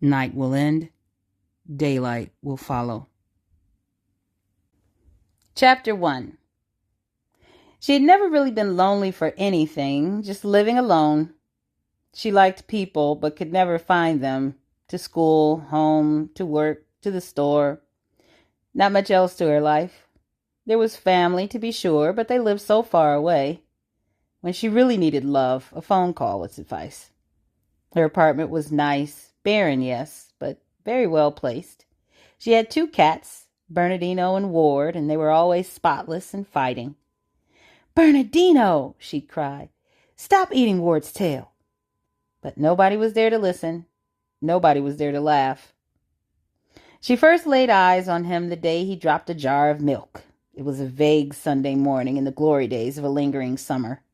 Night will end, daylight will follow. Chapter 1. She had never really been lonely for anything, just living alone. She liked people, but could never find them. To school, home, to work, to the store. Not much else to her life. There was family, to be sure, but they lived so far away. When she really needed love, a phone call would suffice. Her apartment was nice, barren, yes, but very well placed. She had 2 cats, Bernardino and Ward, and they were always spotless and fighting. "Bernardino!" she'd cry. "Stop eating Ward's tail." But nobody was there to listen. Nobody was there to laugh. She first laid eyes on him the day he dropped a jar of milk. It was a vague Sunday morning in the glory days of a lingering summer.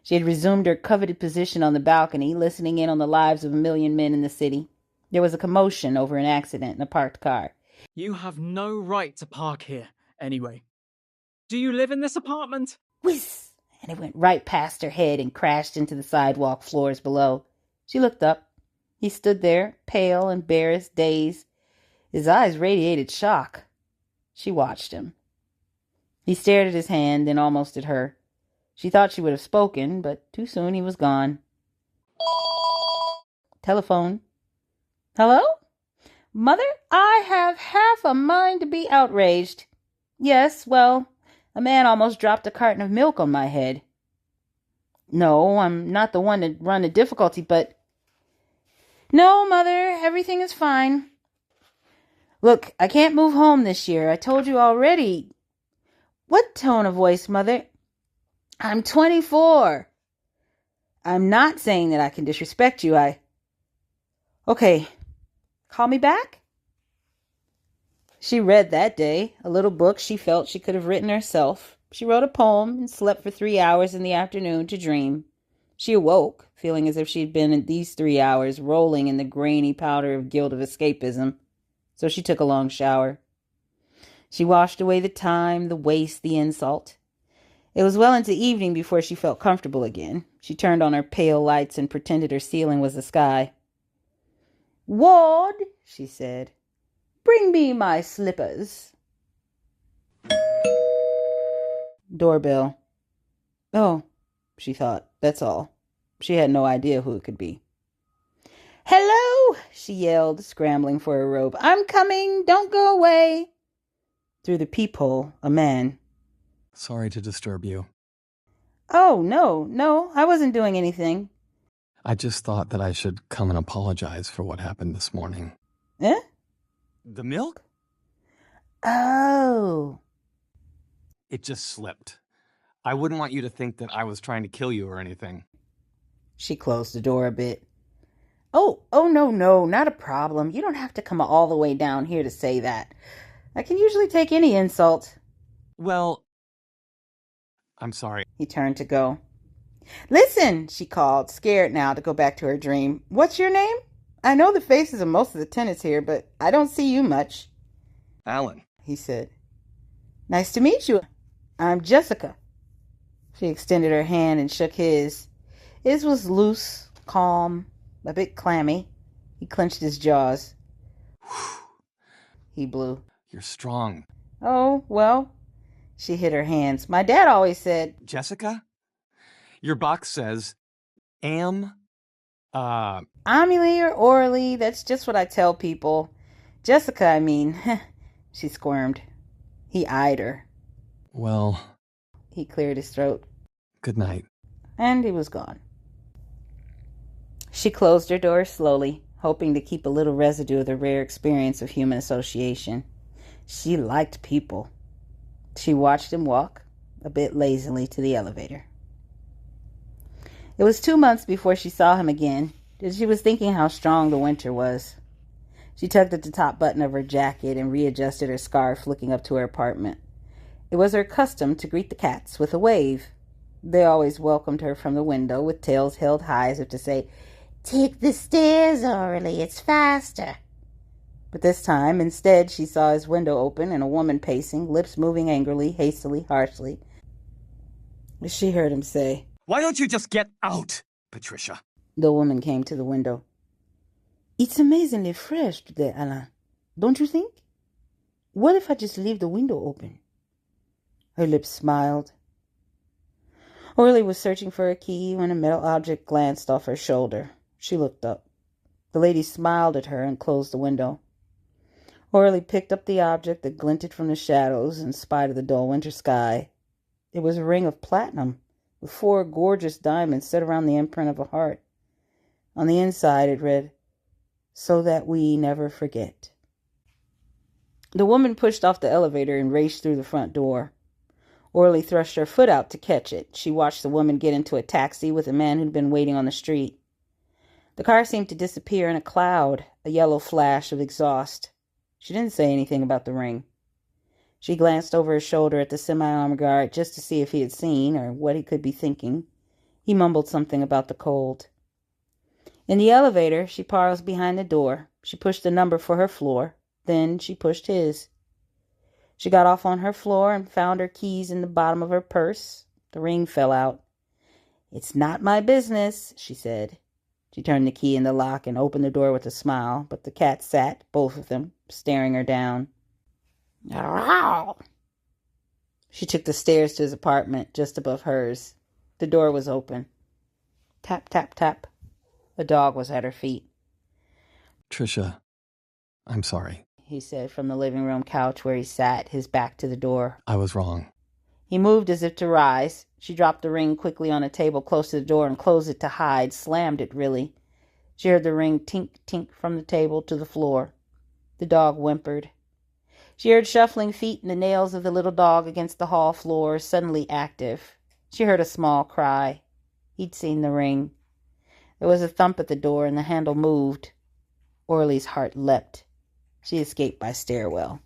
She had resumed her coveted position on the balcony, listening in on the lives of a million men in the city. There was a commotion over an accident in a parked car. "You have no right to park here, anyway. Do you live in this apartment?" Whiz! And it went right past her head and crashed into the sidewalk floors below. She looked up. He stood there, pale, embarrassed, dazed. His eyes radiated shock. She watched him. He stared at his hand, then almost at her. She thought she would have spoken, but too soon he was gone. Telephone. "Hello? Mother, I have half a mind to be outraged. Yes, well, a man almost dropped a carton of milk on my head. No, I'm not the one to run a difficulty, but... No, Mother, everything is fine. Look, I can't move home this year. I told you already. What tone of voice, Mother? I'm 24. I'm not saying that I can disrespect you. Okay, call me back?" She read that day, a little book she felt she could have written herself. She wrote a poem and slept for 3 hours in the afternoon to dream. She awoke, feeling as if she had been in these 3 hours rolling in the grainy powder of guilt of escapism. So she took a long shower. She washed away the time, the waste, the insult. It was well into evening before she felt comfortable again. She turned on her pale lights and pretended her ceiling was the sky. "Ward," she said, "bring me my slippers." Doorbell. Oh, she thought, that's all. She had no idea who it could be. "Hello," she yelled, scrambling for her robe. "I'm coming. Don't go away." Through the peephole, a man. "Sorry to disturb you. "Oh, no, I wasn't doing anything." I just thought that I should come and apologize for what happened this morning." Eh? "The milk? Oh. It just slipped. I wouldn't want you to think that I was trying to kill you or anything." She closed the door a bit. Oh, no, not a problem. You don't have to come all the way down here to say that. I can usually take any insult." "Well, I'm sorry." He turned to go. "Listen," she called, scared now to go back to her dream. "What's your name? I know the faces of most of the tenants here, but I don't see you much." "Alan," he said. "Nice to meet you. I'm Jessica." She extended her hand and shook his. His was loose, calm, a bit clammy. He clenched his jaws. He blew. "You're strong." "Oh, well." She hid her hands. "My dad always said..." "Jessica? Your box says, Amelie or Orally, that's just what I tell people. Jessica, I mean." She squirmed. He eyed her. "Well..." He cleared his throat. "Good night." And he was gone. She closed her door slowly, hoping to keep a little residue of the rare experience of human association. She liked people. She watched him walk, a bit lazily, to the elevator. It was 2 months before she saw him again, and she was thinking how strong the winter was. She tugged at the top button of her jacket and readjusted her scarf, looking up to her apartment. It was her custom to greet the cats with a wave. They always welcomed her from the window with tails held high as if to say, "Take the stairs, Orally, it's faster." But this time, instead, she saw his window open and a woman pacing, lips moving angrily, hastily, harshly. She heard him say, "Why don't you just get out, Patricia?" The woman came to the window. It's amazingly fresh today, Alain. Don't you think? What if I just leave the window open? Her lips smiled. Orly was searching for a key when a metal object glanced off her shoulder. She looked up. The lady smiled at her and closed the window. Orly picked up the object that glinted from the shadows in spite of the dull winter sky. It was a ring of platinum with 4 gorgeous diamonds set around the imprint of a heart. On the inside it read, "So that we never forget." The woman pushed off the elevator and raced through the front door. Orly thrust her foot out to catch it. She watched the woman get into a taxi with a man who'd been waiting on the street. The car seemed to disappear in a cloud, a yellow flash of exhaust. She didn't say anything about the ring. She glanced over her shoulder at the semi-armed guard just to see if he had seen or what he could be thinking. He mumbled something about the cold. In the elevator, she paused behind the door. She pushed the number for her floor. Then she pushed his. She got off on her floor and found her keys in the bottom of her purse. The ring fell out. "It's not my business," she said. She turned the key in the lock and opened the door with a smile, but the cats sat, both of them, staring her down. "Ow!" She took the stairs to his apartment, just above hers. The door was open. Tap, tap, tap. A dog was at her feet. Trisha, I'm sorry. He said from the living room couch where he sat, his back to the door. I was wrong. He moved as if to rise. She dropped the ring quickly on a table close to the door and closed it to hide, slammed it really. She heard the ring tink, tink from the table to the floor. The dog whimpered. She heard shuffling feet and the nails of the little dog against the hall floor, suddenly active. She heard a small cry. He'd seen the ring. There was a thump at the door and the handle moved. Orly's heart leapt. She escaped by stairwell.